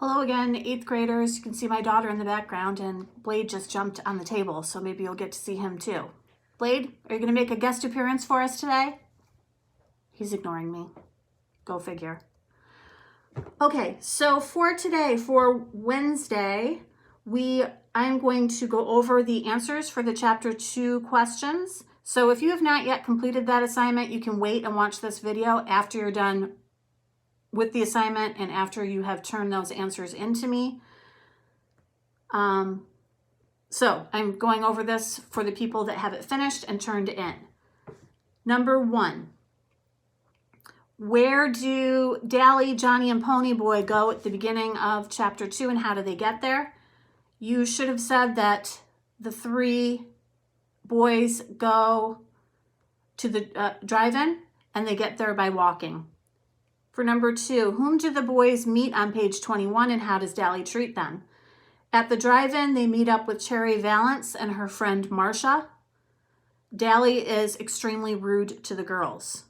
Hello again, 8th graders. You can see my daughter in the background, and Blade just jumped on the table, so maybe you'll get to see him too. Blade, are you going to make a guest appearance for us today? He's ignoring me. Go figure. Okay, so for today, for Wednesday, I'm going to go over the answers for the Chapter 2 questions. So if you have not yet completed that assignment, you can wait and watch this video after you're done with the assignment and after you have turned those answers into me. So I'm going over this for the people that have it finished and turned in. Number 1, where do Dally, Johnny, and Ponyboy go at the beginning of Chapter 2, and how do they get there? You should have said that the 3 boys go to the drive-in and they get there by walking. For number 2, whom do the boys meet on page 21 and how does Dally treat them? At the drive-in, they meet up with Cherry Valance and her friend Marcia. Dally is extremely rude to the girls.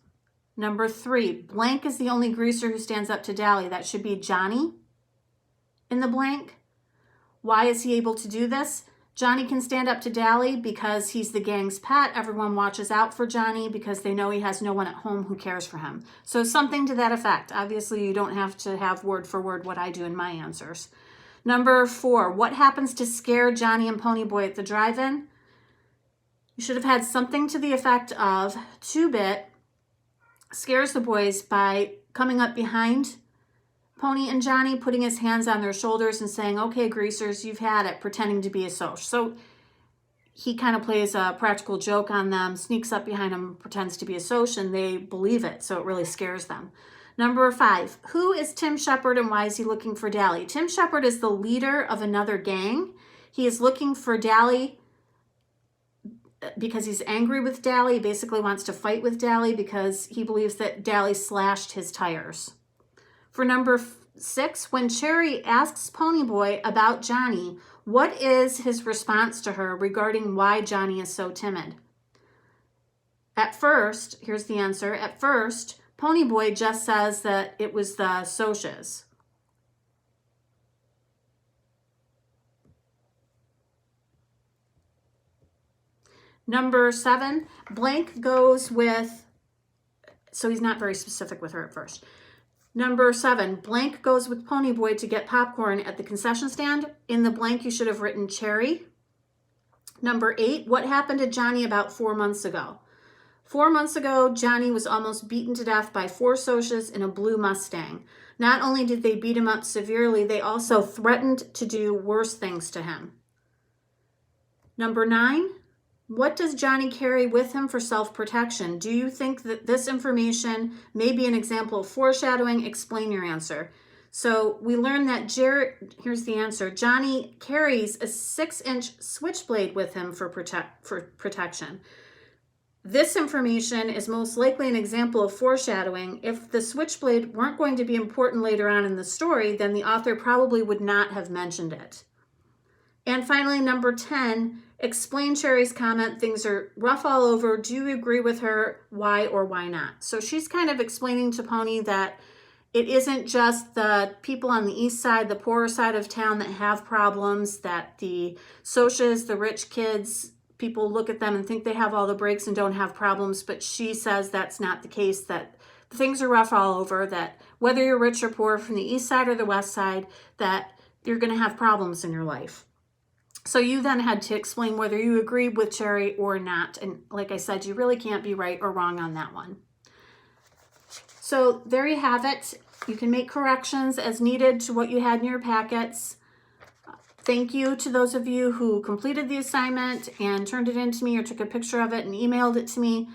Number 3, blank is the only greaser who stands up to Dally. That should be Johnny in the blank. Why is he able to do this? Johnny can stand up to Dally because he's the gang's pet. Everyone watches out for Johnny because they know he has no one at home who cares for him. So something to that effect. Obviously, you don't have to have word for word what I do in my answers. Number 4, what happens to scare Johnny and Ponyboy at the drive-in? You should have had something to the effect of 2-Bit scares the boys by coming up behind Pony and Johnny, putting his hands on their shoulders and saying, okay, greasers, you've had it, pretending to be a Soch. So he kind of plays a practical joke on them, sneaks up behind them, pretends to be a Soch, and they believe it, so it really scares them. Number 5, who is Tim Shepard and why is he looking for Dally? Tim Shepard is the leader of another gang. He is looking for Dally because he's angry with Dally. He basically wants to fight with Dally because he believes that Dally slashed his tires. For number 6, when Cherry asks Ponyboy about Johnny, what is his response to her regarding why Johnny is so timid? At first, here's the answer. At first, Ponyboy just says that it was the Soches. Number 7, blank goes with, so he's not very specific with her at first. Number 7, blank goes with Ponyboy to get popcorn at the concession stand. In the blank, you should have written Cherry. Number 8, what happened to Johnny about 4 months ago? 4 months ago, Johnny was almost beaten to death by 4 Soches in a blue Mustang. Not only did they beat him up severely, they also threatened to do worse things to him. Number 9, what does Johnny carry with him for self-protection? Do you think that this information may be an example of foreshadowing? Explain your answer. So we learned that here's the answer. Johnny carries a 6-inch switchblade with him for protection. This information is most likely an example of foreshadowing. If the switchblade weren't going to be important later on in the story, then the author probably would not have mentioned it. And finally, number 10, explain Cherry's comment, things are rough all over. Do you agree with her? Why or why not? So she's kind of explaining to Pony that it isn't just the people on the east side, the poorer side of town that have problems, that the Soches, the rich kids, people look at them and think they have all the breaks and don't have problems. But she says that's not the case, that things are rough all over, that whether you're rich or poor from the east side or the west side, that you're going to have problems in your life. So you then had to explain whether you agreed with Cherry or not. And like I said, you really can't be right or wrong on that one. So there you have it. You can make corrections as needed to what you had in your packets. Thank you to those of you who completed the assignment and turned it in to me or took a picture of it and emailed it to me.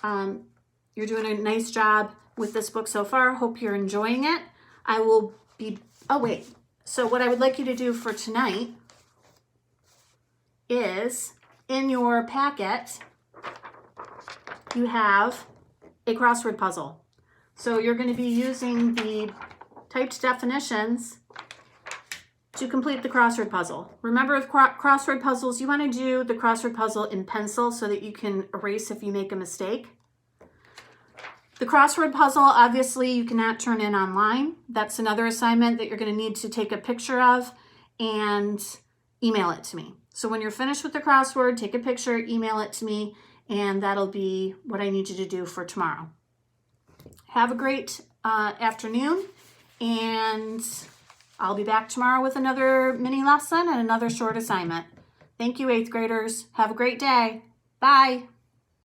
You're doing a nice job with this book so far. Hope you're enjoying it. I will be, So what I would like you to do for tonight is in your packet, you have a crossword puzzle. So you're going to be using the typed definitions to complete the crossword puzzle. Remember with crossword puzzles, you want to do the crossword puzzle in pencil so that you can erase if you make a mistake. The crossword puzzle, obviously, you cannot turn in online. That's another assignment that you're going to need to take a picture of and email it to me. So when you're finished with the crossword, take a picture, email it to me, and that'll be what I need you to do for tomorrow. Have a great afternoon, and I'll be back tomorrow with another mini lesson and another short assignment. Thank you, 8th graders. Have a great day. Bye.